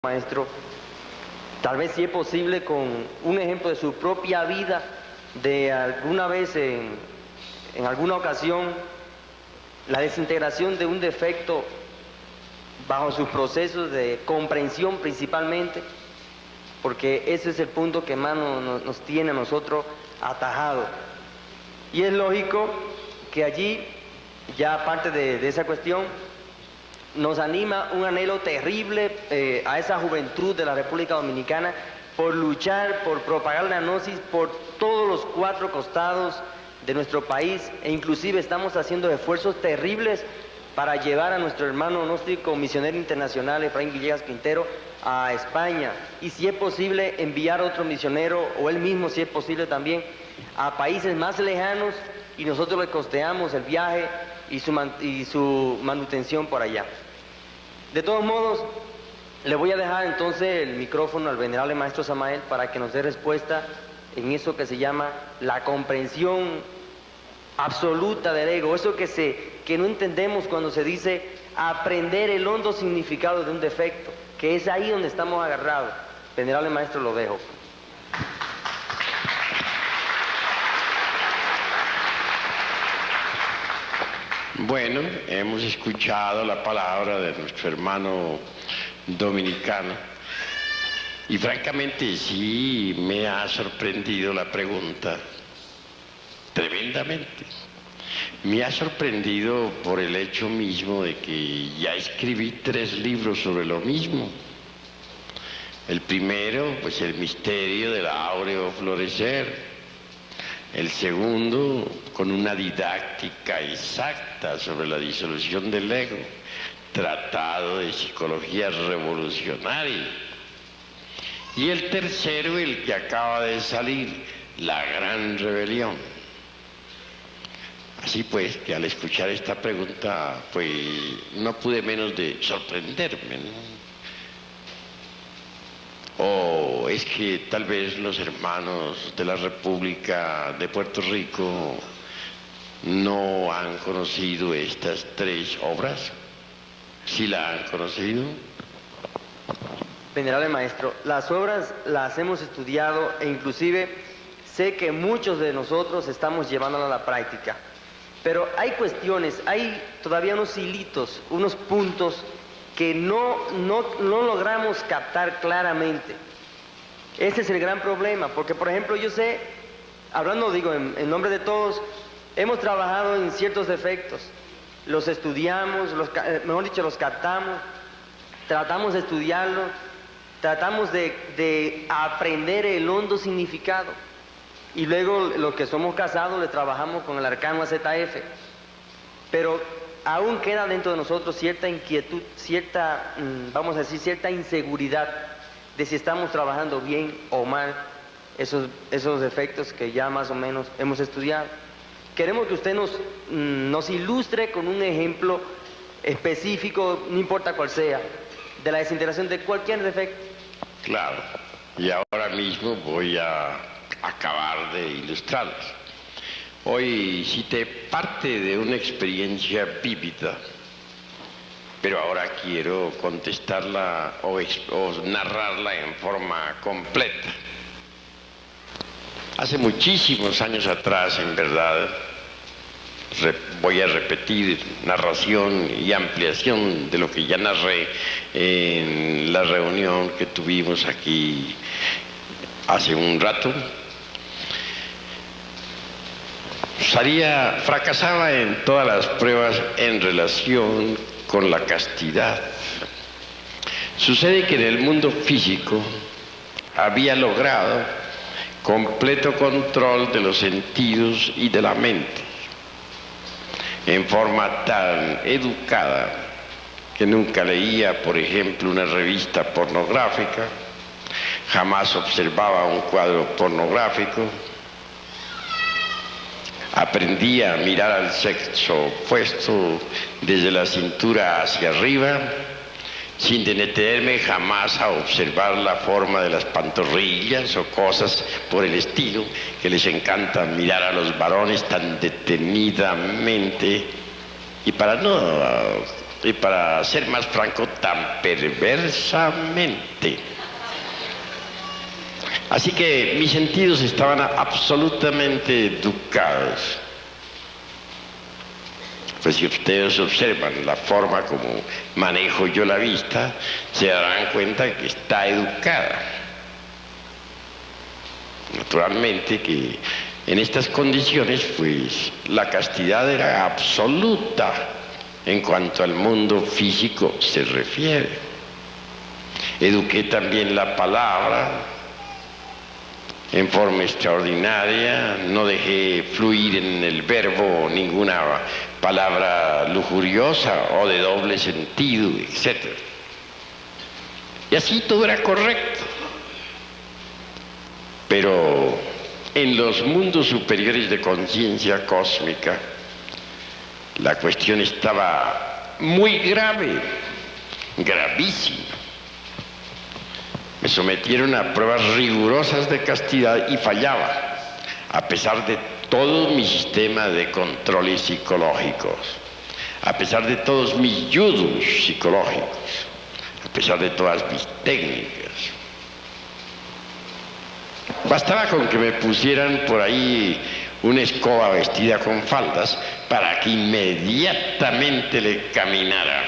Maestro, tal vez si es posible con un ejemplo de su propia vida, de alguna vez en alguna ocasión, la desintegración de un defecto bajo sus procesos de comprensión principalmente, porque ese es el punto que más nos tiene a nosotros atajados. Y es lógico que allí, ya aparte de esa cuestión, nos anima un anhelo terrible a esa juventud de la República Dominicana por luchar, por propagar la gnosis por todos los cuatro costados de nuestro país, e inclusive estamos haciendo esfuerzos terribles para llevar a nuestro hermano gnóstico misionero internacional Efraín Villegas Quintero a España, y si es posible enviar otro misionero, o él mismo si es posible también, a países más lejanos, y nosotros le costeamos el viaje y su manutención por allá. De todos modos, le voy a dejar entonces el micrófono al venerable maestro Samael para que nos dé respuesta en eso que se llama la comprensión absoluta del ego, eso que no entendemos cuando se dice aprender el hondo significado de un defecto, que es ahí donde estamos agarrados. Venerable maestro, lo dejo. Bueno, hemos escuchado la palabra de nuestro hermano dominicano y francamente sí me ha sorprendido la pregunta tremendamente. Me ha sorprendido por el hecho mismo de que ya escribí 3 libros sobre lo mismo. El primero, pues el misterio del áureo florecer. El segundo, con una didáctica exacta sobre la disolución del ego, tratado de psicología revolucionaria. Y el tercero, el que acaba de salir, la gran rebelión. Así pues, que al escuchar esta pregunta, pues no pude menos de sorprenderme, ¿no? O es que tal vez los hermanos de la República de Puerto Rico no han conocido estas 3 obras. ¿Sí la han conocido? Venerable maestro, las obras las hemos estudiado e inclusive sé que muchos de nosotros estamos llevándolas a la práctica. Pero hay cuestiones, hay todavía unos hilitos, unos puntos que no logramos captar claramente. Ese es el gran problema, porque por ejemplo yo sé, hablando digo en nombre de todos, hemos trabajado en ciertos defectos, los estudiamos, mejor dicho los captamos, tratamos de estudiarlos, tratamos de aprender el hondo significado, y luego los que somos casados le trabajamos con el arcano AZF, pero aún queda dentro de nosotros cierta inquietud, vamos a decir, cierta inseguridad de si estamos trabajando bien o mal esos efectos que ya más o menos hemos estudiado. Queremos que usted nos ilustre con un ejemplo específico, no importa cuál sea, de la desintegración de cualquier defecto. Claro, y ahora mismo voy a acabar de ilustrarlas. Hoy cité parte de una experiencia vívida, pero ahora quiero contestarla o narrarla en forma completa. Hace muchísimos años atrás, en verdad, voy a repetir narración y ampliación de lo que ya narré en la reunión que tuvimos aquí hace un rato. Fracasaba en todas las pruebas en relación con la castidad. Sucede que en el mundo físico había logrado completo control de los sentidos y de la mente, en forma tan educada que nunca leía, por ejemplo, una revista pornográfica, jamás observaba un cuadro pornográfico, aprendí a mirar al sexo opuesto desde la cintura hacia arriba, sin detenerme jamás a observar la forma de las pantorrillas o cosas por el estilo, que les encanta mirar a los varones tan detenidamente, y para ser más franco, tan perversamente. Así que mis sentidos estaban absolutamente educados. Pues si ustedes observan la forma como manejo yo la vista, se darán cuenta que está educada. Naturalmente que en estas condiciones, pues la castidad era absoluta en cuanto al mundo físico se refiere. Eduqué también la palabra en forma extraordinaria, no dejé fluir en el verbo ninguna palabra lujuriosa o de doble sentido, etc. Y así todo era correcto. Pero en los mundos superiores de conciencia cósmica, la cuestión estaba muy grave, gravísima. Me sometieron a pruebas rigurosas de castidad y fallaba, a pesar de todo mi sistema de controles psicológicos, a pesar de todos mis yudus psicológicos, a pesar de todas mis técnicas. Bastaba con que me pusieran por ahí una escoba vestida con faldas para que inmediatamente le caminara.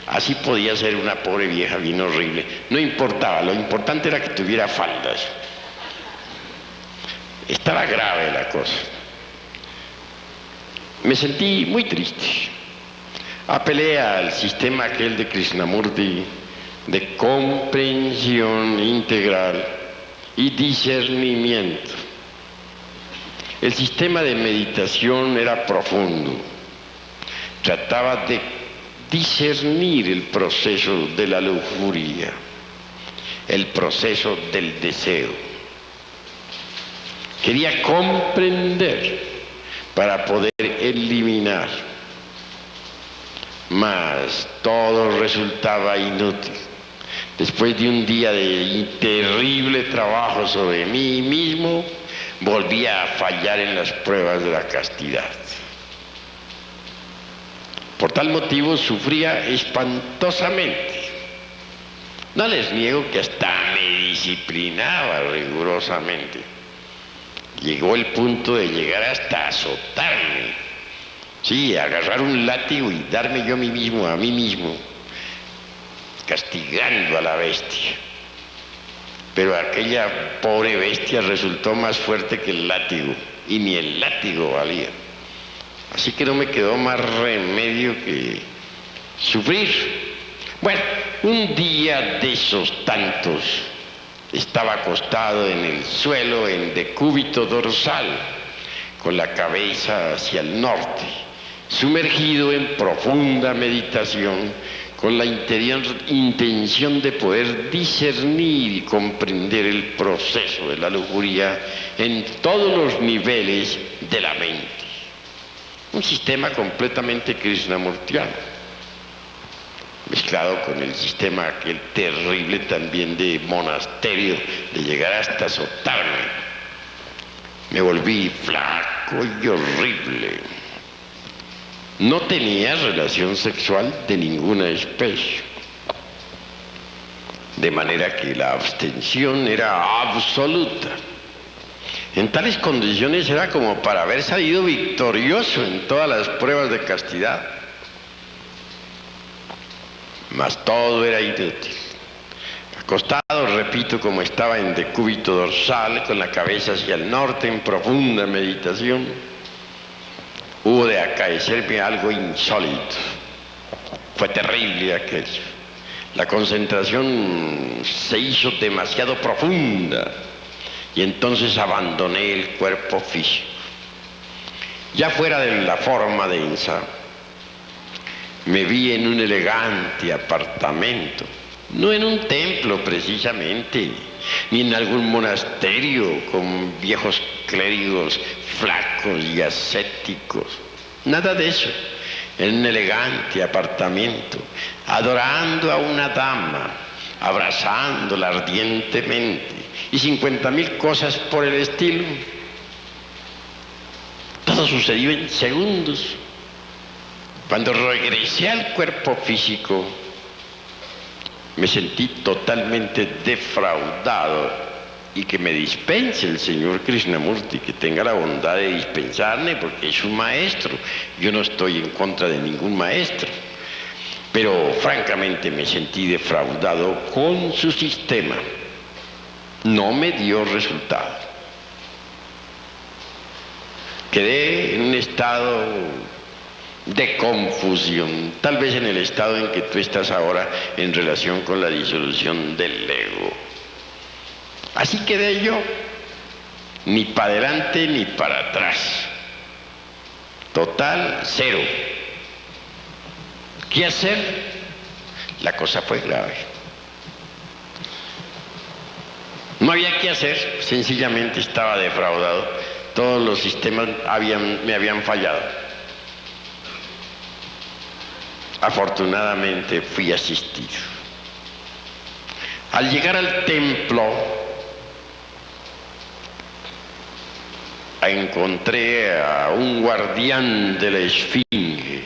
Así podía ser una pobre vieja bien horrible. No importaba, lo importante era que tuviera faldas. Estaba grave la cosa. Me sentí muy triste. Apelé al sistema aquel de Krishnamurti de comprensión integral y discernimiento. El sistema de meditación era profundo. Trataba de discernir el proceso de la lujuria, el proceso del deseo. Quería comprender para poder eliminar, mas todo resultaba inútil. Después de un día de terrible trabajo sobre mí mismo, volví a fallar en las pruebas de la castidad. Por tal motivo sufría espantosamente. No les niego que hasta me disciplinaba rigurosamente. Llegó el punto de llegar hasta azotarme. Sí, agarrar un látigo y darme yo a mí mismo, castigando a la bestia. Pero aquella pobre bestia resultó más fuerte que el látigo, y ni el látigo valía. Así que no me quedó más remedio que sufrir. Bueno, un día de esos tantos, estaba acostado en el suelo en decúbito dorsal, con la cabeza hacia el norte, sumergido en profunda meditación, con la intención de poder discernir y comprender el proceso de la lujuria en todos los niveles de la mente. Un sistema completamente krishnamurtiano, mezclado con el sistema aquel terrible también de monasterio, de llegar hasta azotarme. Me volví flaco y horrible. No tenía relación sexual de ninguna especie, de manera que la abstención era absoluta. En tales condiciones era como para haber salido victorioso en todas las pruebas de castidad. Mas todo era inútil. Acostado, repito, como estaba en decúbito dorsal, con la cabeza hacia el norte, en profunda meditación, hubo de acaecerme algo insólito. Fue terrible aquello. La concentración se hizo demasiado profunda. Y entonces abandoné el cuerpo físico. Ya fuera de la forma densa, me vi en un elegante apartamento, no en un templo precisamente, ni en algún monasterio con viejos clérigos flacos y ascéticos. Nada de eso. En un elegante apartamento, adorando a una dama, abrazándola ardientemente, y 50.000 cosas por el estilo. Todo sucedió en segundos. Cuando regresé al cuerpo físico, Me sentí totalmente defraudado, y que me dispense el señor Krishnamurti, que tenga la bondad de dispensarme, porque es un maestro. Yo no estoy en contra de ningún maestro, pero francamente me sentí defraudado con su sistema. No me dio resultado. Quedé en un estado de confusión, tal vez en el estado en que tú estás ahora en relación con la disolución del ego. Así quedé yo, ni para adelante ni para atrás. Total, cero. ¿Qué hacer? La cosa fue grave. No había qué hacer, sencillamente estaba defraudado. Todos los sistemas me habían fallado. Afortunadamente fui asistido. Al llegar al templo, encontré a un guardián de la esfinge.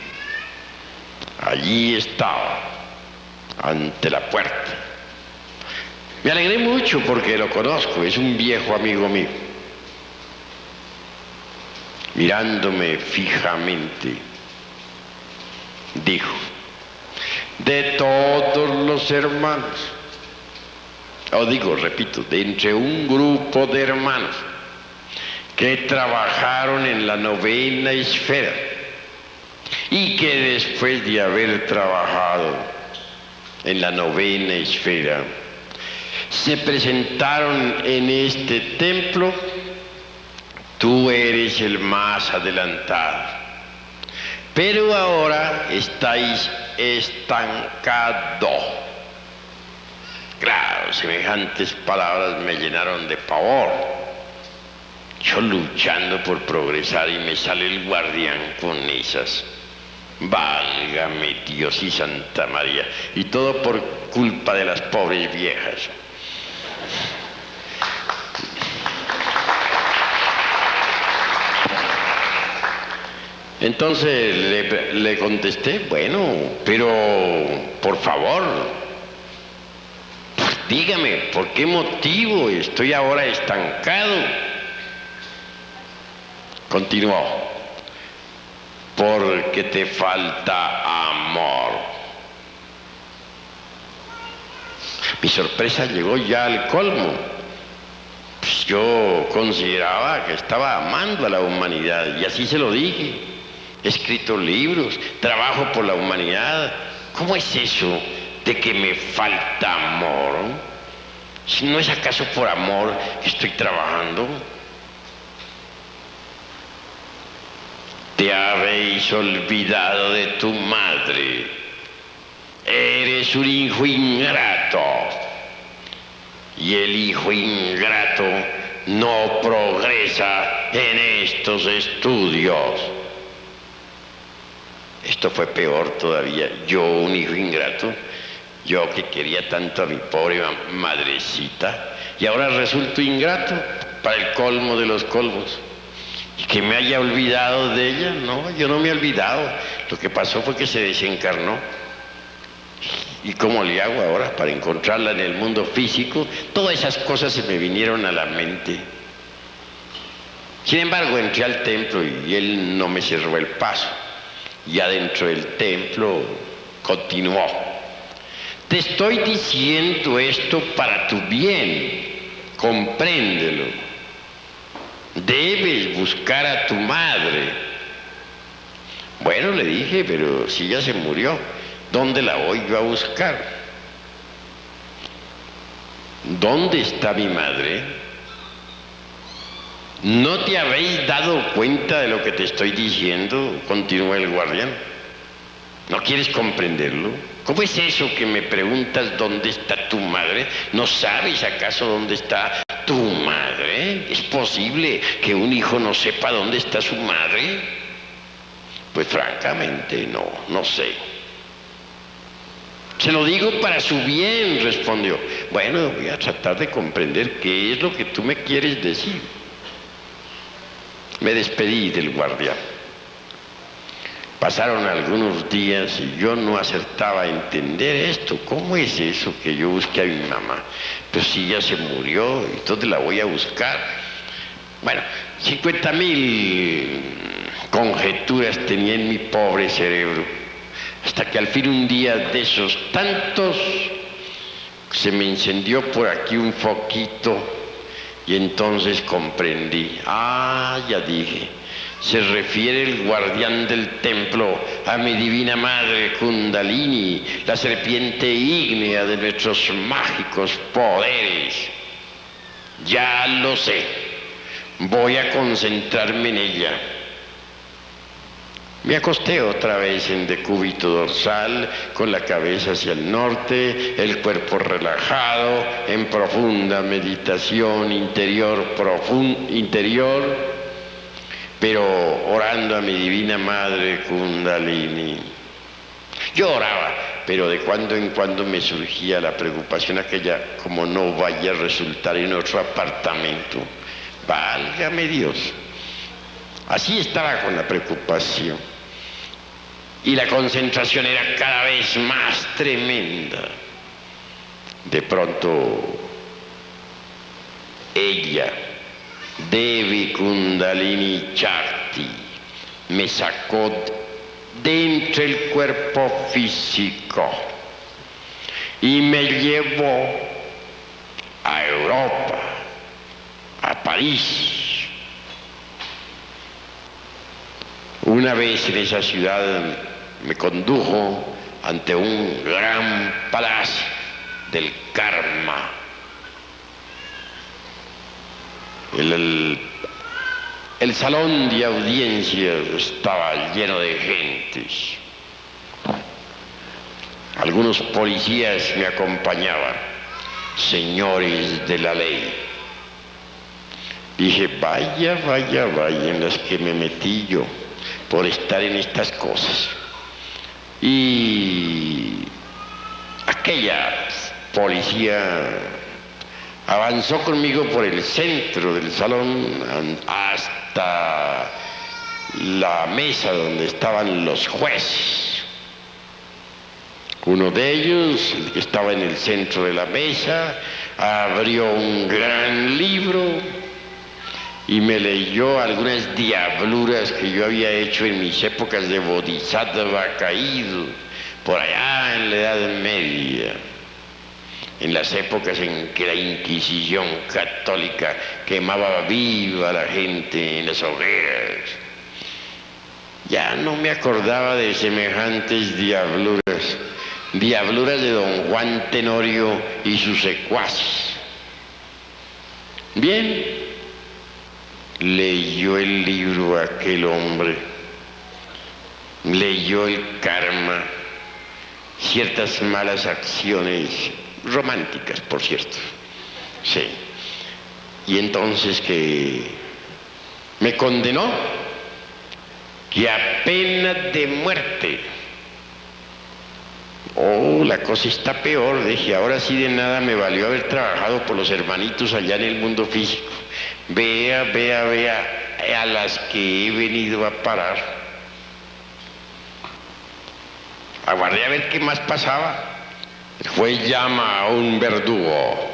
Allí estaba, ante la puerta. Me alegré mucho porque lo conozco, es un viejo amigo mío. Mirándome fijamente, dijo: de todos los hermanos, repito, de entre un grupo de hermanos que trabajaron en la novena esfera y que después de haber trabajado en la novena esfera se presentaron en este templo, tú eres el más adelantado. Pero ahora estáis estancados. Claro, semejantes palabras me llenaron de pavor. Yo luchando por progresar y me sale el guardián con esas. Válgame Dios y Santa María. Y todo por culpa de las pobres viejas. Entonces le contesté: bueno, pero por favor, dígame, ¿por qué motivo estoy ahora estancado? Continuó: porque te falta amor. Mi sorpresa llegó ya al colmo. Pues yo consideraba que estaba amando a la humanidad, y así se lo dije. He escrito libros, trabajo por la humanidad. ¿Cómo es eso de que me falta amor? Si no es acaso por amor que estoy trabajando. Te habéis olvidado de tu madre. Eres un hijo ingrato. Y el hijo ingrato no progresa en estos estudios. Esto fue peor todavía. Yo, un hijo ingrato, yo que quería tanto a mi pobre madrecita, y ahora resulto ingrato para el colmo de los colmos. ¿Y que me haya olvidado de ella? No, yo no me he olvidado. Lo que pasó fue que se desencarnó. ¿Y cómo le hago ahora para encontrarla en el mundo físico? Todas esas cosas se me vinieron a la mente. Sin embargo, entré al templo y él no me cerró el paso. Y adentro del templo continuó: te estoy diciendo esto para tu bien, compréndelo. Debes buscar a tu madre. Bueno, le dije, pero si ella se murió, ¿dónde la voy yo a buscar? ¿Dónde está mi madre? ¿No te habéis dado cuenta de lo que te estoy diciendo? Continuó el guardián. ¿No quieres comprenderlo? ¿Cómo es eso que me preguntas dónde está tu madre? ¿No sabes acaso dónde está tu madre? ¿Es posible que un hijo no sepa dónde está su madre? Pues francamente no sé. Se lo digo para su bien, respondió. Bueno, voy a tratar de comprender qué es lo que tú me quieres decir. Me despedí del guardián. Pasaron algunos días y yo no acertaba a entender esto. ¿Cómo es eso que yo busqué a mi mamá? Pues si ya se murió, entonces la voy a buscar. Bueno, 50.000 conjeturas tenía en mi pobre cerebro, hasta que al fin un día de esos tantos se me encendió por aquí un foquito y entonces comprendí. Ah, ya dije, se refiere el guardián del templo a mi divina madre Kundalini, la serpiente ígnea de nuestros mágicos poderes. Ya lo sé, voy a concentrarme en ella. Me acosté otra vez en decúbito dorsal, con la cabeza hacia el norte, el cuerpo relajado, en profunda meditación interior, pero orando a mi divina madre Kundalini. Yo oraba, pero de cuando en cuando me surgía la preocupación aquella, como no vaya a resultar en otro apartamento. Válgame Dios. Así estaba con la preocupación. Y la concentración era cada vez más tremenda. De pronto, ella, Devi Kundalini Shakti, me sacó de entre el cuerpo físico y me llevó a Europa, a París. Una vez en esa ciudad me condujo ante un gran palacio del karma. El salón de audiencias estaba lleno de gentes. Algunos policías me acompañaban, señores de la ley. Dije, vaya en las que me metí yo por estar en estas cosas. Y aquella policía avanzó conmigo por el centro del salón hasta la mesa donde estaban los jueces. Uno de ellos, el que estaba en el centro de la mesa, abrió un gran libro y me leyó algunas diabluras que yo había hecho en mis épocas de bodhisattva caído, por allá en la Edad Media, en las épocas en que la Inquisición católica quemaba viva a la gente en las hogueras. Ya no me acordaba de semejantes diabluras, diabluras de don Juan Tenorio y sus secuaces. Bien, leyó el libro aquel hombre, leyó el karma, ciertas malas acciones, románticas por cierto, sí, y entonces que me condenó que a pena de muerte. Oh, la cosa está peor, dije, ahora sí de nada me valió haber trabajado por los hermanitos allá en el mundo físico. Vea a las que he venido a parar. Aguardé a ver qué más pasaba. El juez llama a un verdugo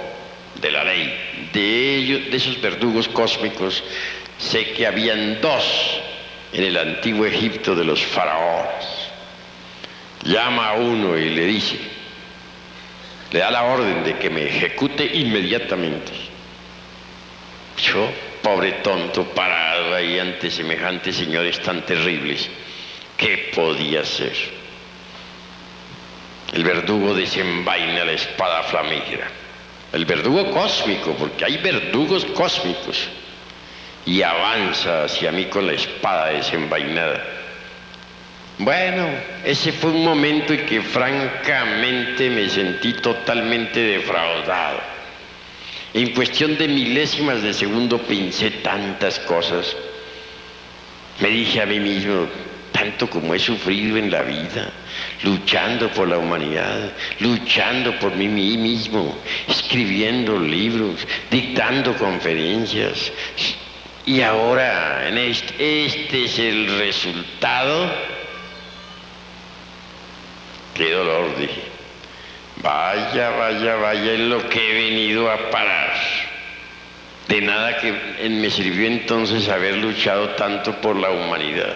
de la ley. De esos verdugos cósmicos, sé que habían dos en el antiguo Egipto de los faraones. Llama a uno y le dice, le da la orden de que me ejecute inmediatamente. Yo, pobre tonto, parado ahí ante semejantes señores tan terribles, ¿qué podía hacer? El verdugo desenvaina la espada flamígera. El verdugo cósmico, porque hay verdugos cósmicos, y avanza hacia mí con la espada desenvainada. Bueno, ese fue un momento en que francamente me sentí totalmente defraudado. En cuestión de milésimas de segundo pensé tantas cosas. Me dije a mí mismo, tanto como he sufrido en la vida, luchando por la humanidad, luchando por mí mismo, escribiendo libros, dictando conferencias. Y ahora, este es el resultado. qué dolor, dije. Vaya, vaya, vaya en lo que he venido a parar. De nada que me sirvió entonces haber luchado tanto por la humanidad.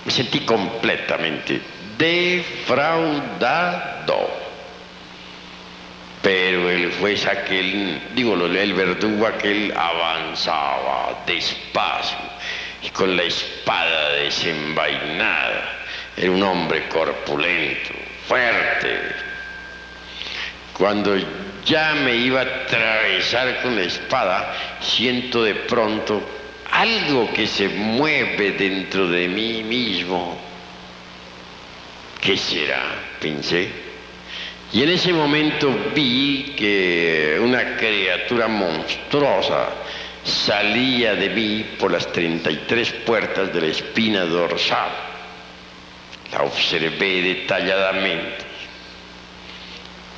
Me sentí completamente defraudado. Pero el juez aquel, el verdugo aquel avanzaba despacio y con la espada desenvainada. Era un hombre corpulento, fuerte. Cuando ya me iba a atravesar con la espada, siento de pronto algo que se mueve dentro de mí mismo. ¿Qué será?, pensé. Y en ese momento vi que una criatura monstruosa salía de mí por las 33 puertas de la espina dorsal. La observé detalladamente.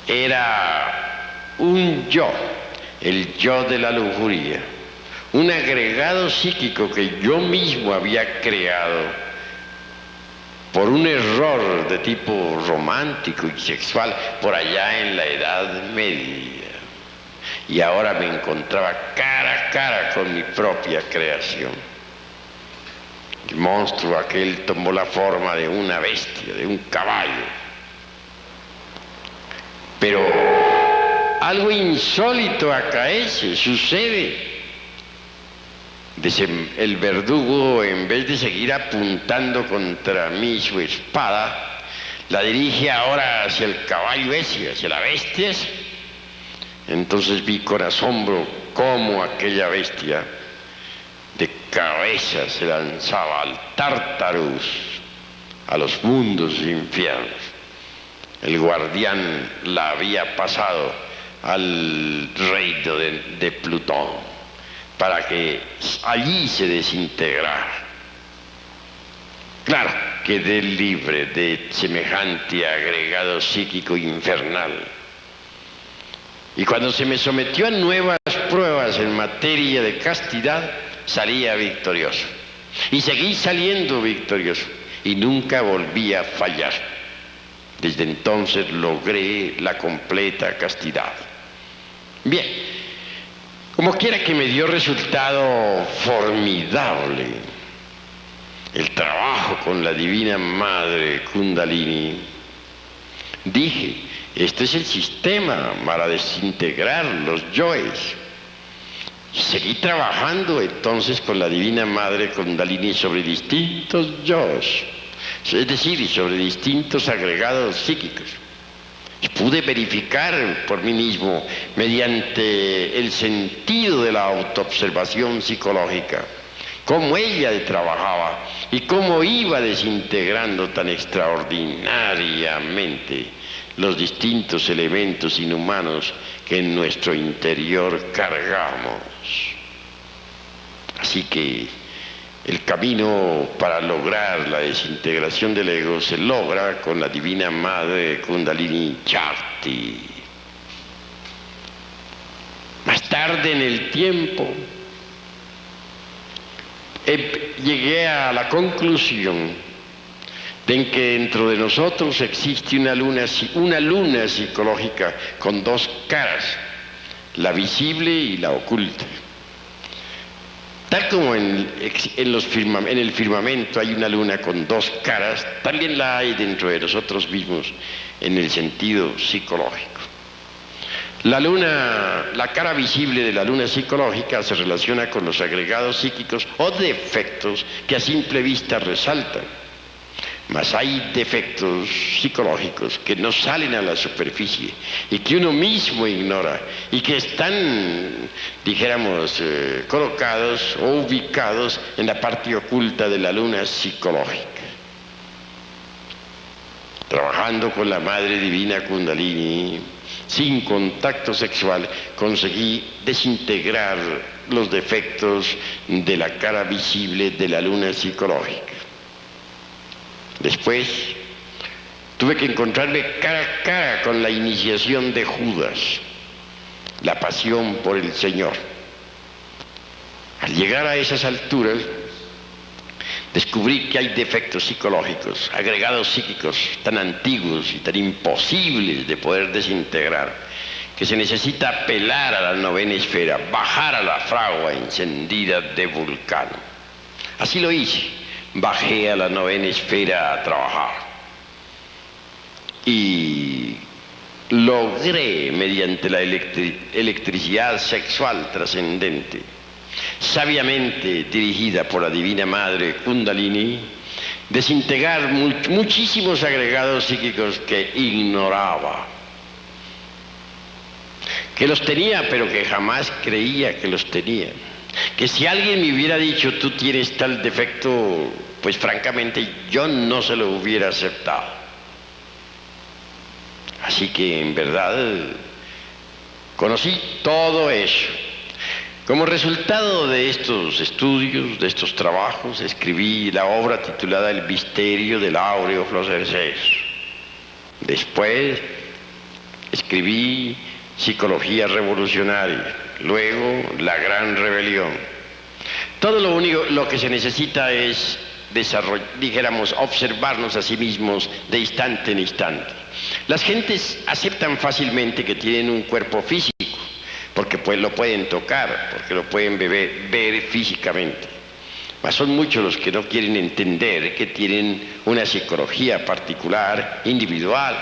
Era un yo, el yo de la lujuria, un agregado psíquico que yo mismo había creado por un error de tipo romántico y sexual por allá en la Edad Media. Y ahora me encontraba cara a cara con mi propia creación. El monstruo aquel tomó la forma de una bestia, de un caballo. Pero algo insólito acaece, sucede. El verdugo, en vez de seguir apuntando contra mí su espada, la dirige ahora hacia el caballo ese, hacia la bestia. Entonces vi con asombro cómo aquella bestia de cabeza se lanzaba al Tartarus, a los mundos infiernos. El guardián la había pasado al reino de Plutón, para que allí se desintegrara. Claro, quedé libre de semejante agregado psíquico infernal. Y cuando se me sometió a nuevas pruebas en materia de castidad, salía victorioso. Y seguí saliendo victorioso. Y nunca volví a fallar. Desde entonces logré la completa castidad. Bien. Como quiera que me dio resultado formidable el trabajo con la Divina Madre Kundalini. Dije, este es el sistema para desintegrar los yoes. Y seguí trabajando entonces con la Divina Madre Kundalini sobre distintos yoes, es decir, sobre distintos agregados psíquicos. Y pude verificar por mí mismo, mediante el sentido de la autoobservación psicológica, cómo ella trabajaba y cómo iba desintegrando tan extraordinariamente los distintos elementos inhumanos que en nuestro interior cargamos. Así que el camino para lograr la desintegración del ego se logra con la Divina Madre Kundalini Shakti. Más tarde en el tiempo, llegué a la conclusión de que dentro de nosotros existe una luna psicológica con dos caras, la visible y la oculta. Tal como en el firmamento hay una luna con dos caras, también la hay dentro de nosotros mismos en el sentido psicológico. La cara visible de la luna psicológica se relaciona con los agregados psíquicos o defectos que a simple vista resaltan. Mas hay defectos psicológicos que no salen a la superficie y que uno mismo ignora y que están, dijéramos, colocados o ubicados en la parte oculta de la luna psicológica. Trabajando con la Madre Divina Kundalini, sin contacto sexual, conseguí desintegrar los defectos de la cara visible de la luna psicológica. Después tuve que encontrarme cara a cara con la iniciación de Judas, la pasión por el Señor. Al llegar a esas alturas, Descubrí que hay defectos psicológicos, agregados psíquicos tan antiguos y tan imposibles de poder desintegrar, que se necesita apelar a la novena esfera, bajar a la fragua encendida de Vulcano. Así lo hice, bajé a la novena esfera a trabajar. Y logré, mediante la electricidad sexual trascendente, sabiamente dirigida por la Divina Madre Kundalini, desintegrar muchísimos agregados psíquicos que ignoraba, que los tenía pero que jamás creía que los tenía, que si alguien me hubiera dicho tú tienes tal defecto, pues francamente yo no se lo hubiera aceptado. Así que en verdad conocí todo eso. Como resultado de estos estudios, de estos trabajos, escribí la obra titulada El misterio del áureo florecer. Después escribí Psicología revolucionaria, luego La gran rebelión. Todo lo que se necesita es dijéramos, observarnos a sí mismos de instante en instante. Las gentes aceptan fácilmente que tienen un cuerpo físico, porque pues lo pueden tocar, porque lo pueden ver físicamente. Mas son muchos los que no quieren entender que tienen una psicología particular, individual.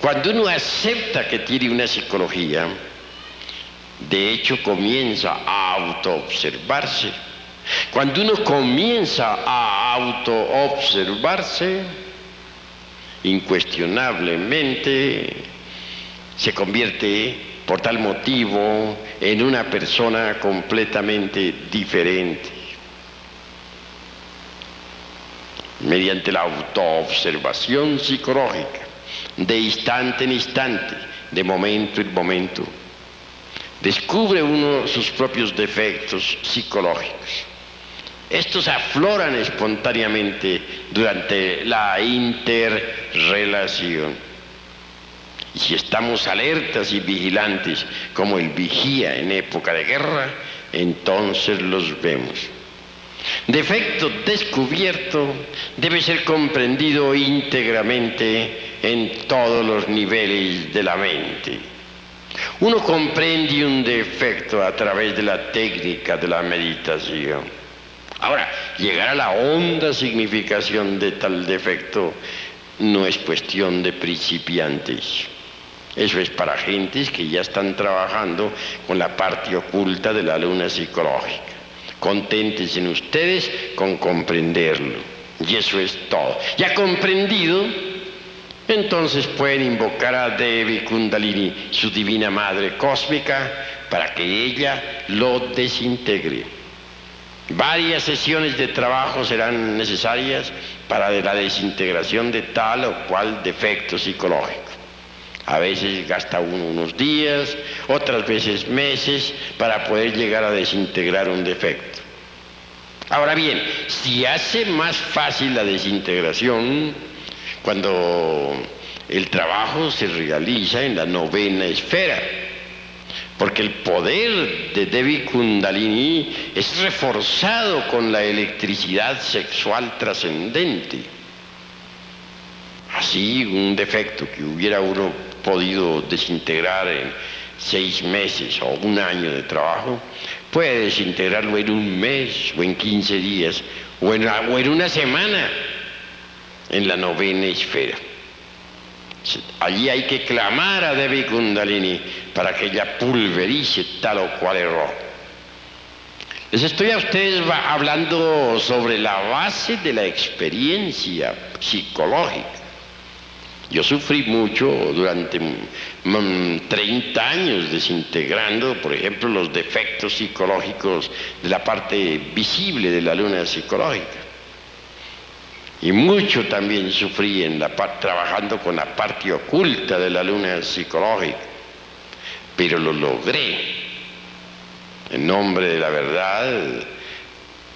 Cuando uno acepta que tiene una psicología, de hecho comienza a autoobservarse. Cuando uno comienza a autoobservarse, incuestionablemente se convierte por tal motivo en una persona completamente diferente. Mediante la autoobservación psicológica, de instante en instante, de momento en momento, descubre uno sus propios defectos psicológicos. Estos afloran espontáneamente durante la interrelación. Y si estamos alertas y vigilantes como el vigía en época de guerra, entonces los vemos. Defecto descubierto debe ser comprendido íntegramente en todos los niveles de la mente. Uno comprende un defecto a través de la técnica de la meditación. Ahora, llegar a la honda significación de tal defecto no es cuestión de principiantes. Eso es para gentes que ya están trabajando con la parte oculta de la luna psicológica. Conténtense ustedes con comprenderlo. Y eso es todo. Ya comprendido, entonces pueden invocar a Devi Kundalini, su divina madre cósmica, para que ella lo desintegre. Varias sesiones de trabajo serán necesarias para la desintegración de tal o cual defecto psicológico. A veces gasta uno unos días, otras veces meses, para poder llegar a desintegrar un defecto. Ahora bien, si hace más fácil la desintegración cuando el trabajo se realiza en la novena esfera, porque el poder de Devi Kundalini es reforzado con la electricidad sexual trascendente. Así, un defecto que hubiera uno podido desintegrar en 6 meses o un año de trabajo, puede desintegrarlo en un mes o en 15 días o en una semana en la novena esfera. Allí hay que clamar a Devi Kundalini para que ella pulverice tal o cual error. Les estoy a ustedes hablando sobre la base de la experiencia psicológica. Yo sufrí mucho durante 30 años desintegrando, por ejemplo, los defectos psicológicos de la parte visible de la luna psicológica. Y mucho también sufrí trabajando con la parte oculta de la luna psicológica. Pero lo logré. En nombre de la verdad,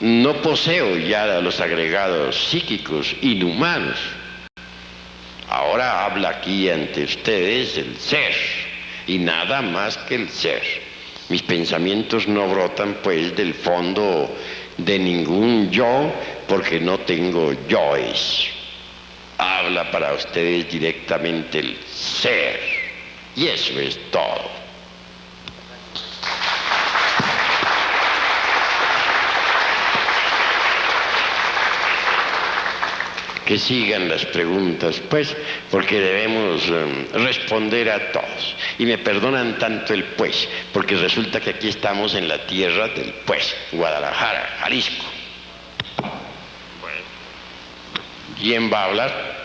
no poseo ya los agregados psíquicos inhumanos. Ahora habla aquí ante ustedes el ser, y nada más que el ser. Mis pensamientos no brotan pues del fondo de ningún yo, porque no tengo yoes. Habla para ustedes directamente el ser, y eso es todo. Que sigan las preguntas, pues, porque debemos responder a todos. Y me perdonan tanto el pues, porque resulta que aquí estamos en la tierra del pues, Guadalajara, Jalisco. Bueno. ¿Quién va a hablar?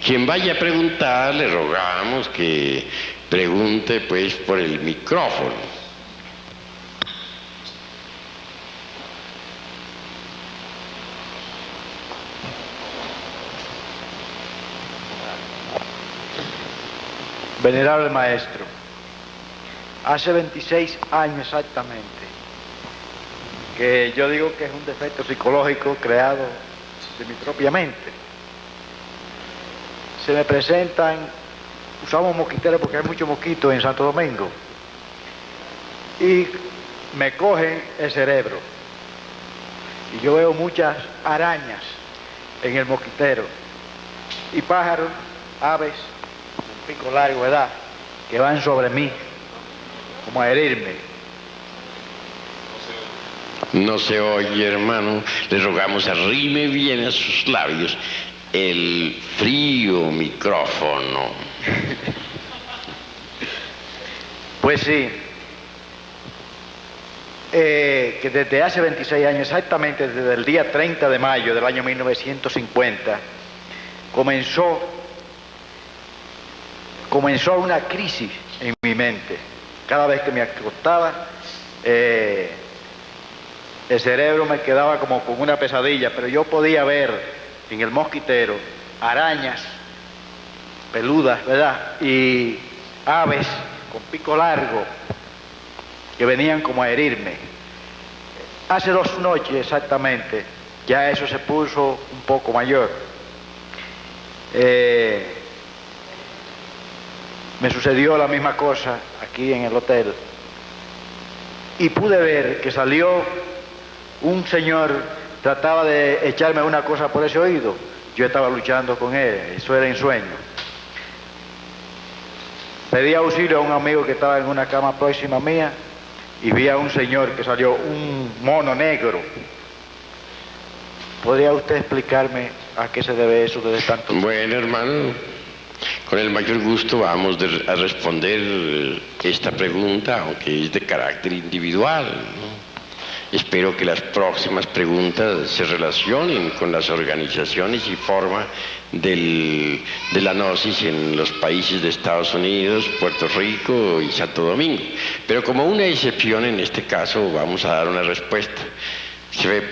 Quien vaya a preguntar, le rogamos que pregunte, pues, por el micrófono. Venerable maestro, hace 26 años exactamente que yo digo que es un defecto psicológico creado de mi propia mente. Se me presentan, usamos mosquiteros porque hay muchos mosquitos en Santo Domingo, y me cogen el cerebro. Y yo veo muchas arañas en el mosquitero, y pájaros, aves, pico largo, ¿verdad?, que van sobre mí, como a herirme. No se oye, hermano. Le rogamos arrime bien a sus labios el frío micrófono. Pues sí, que desde hace 26 años, exactamente desde el día 30 de mayo del año 1950, comenzó una crisis en mi mente. Cada vez que me acostaba, el cerebro me quedaba como con una pesadilla, pero yo podía ver en el mosquitero arañas peludas, ¿verdad?, y aves con pico largo que venían como a herirme. Hace 2 noches exactamente, ya eso se puso un poco mayor. Me sucedió la misma cosa aquí en el hotel, y pude ver que salió un señor, trataba de echarme una cosa por ese oído. Yo estaba luchando con él, eso era en sueño. Pedí auxilio a un amigo que estaba en una cama próxima mía, y vi a un señor que salió, un mono negro. ¿Podría usted explicarme a qué se debe eso desde tanto tiempo? Bueno, hermano, con el mayor gusto vamos a responder esta pregunta, aunque es de carácter individual, ¿no? Espero que las próximas preguntas se relacionen con las organizaciones y forma de la gnosis en los países de Estados Unidos, Puerto Rico y Santo Domingo. Pero como una excepción en este caso vamos a dar una respuesta.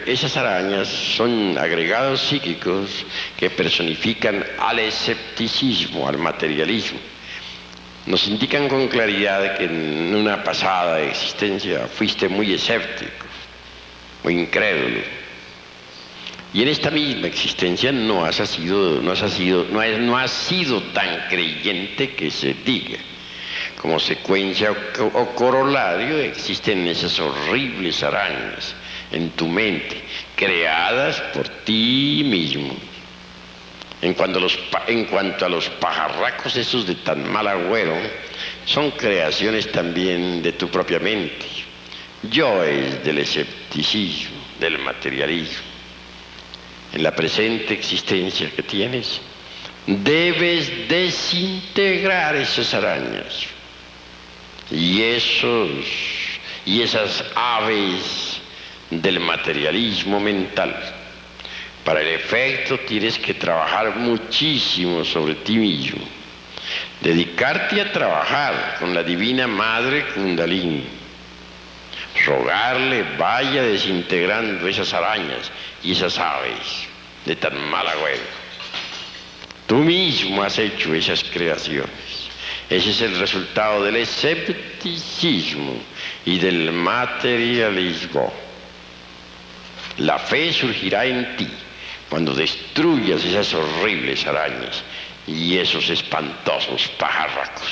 Esas arañas son agregados psíquicos que personifican al escepticismo, al materialismo. Nos indican con claridad que en una pasada existencia fuiste muy escéptico, muy incrédulo. Y en esta misma existencia no has sido tan creyente que se diga. Como secuencia o corolario existen esas horribles arañas en tu mente, creadas por ti mismo. En cuanto a los pajarracos esos de tan mal agüero, son creaciones también de tu propia mente. Yo es del escepticismo, del materialismo. En la presente existencia que tienes, debes desintegrar esas arañas y esas aves del materialismo mental. Para el efecto tienes que trabajar muchísimo sobre ti mismo, dedicarte a trabajar con la divina madre Kundalini, rogarle vaya desintegrando esas arañas y esas aves de tan mal agüero. Tú mismo has hecho esas creaciones. Ese es el resultado del escepticismo y del materialismo. La fe surgirá en ti cuando destruyas esas horribles arañas y esos espantosos pajarracos.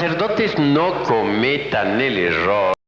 sacerdotes no cometan el error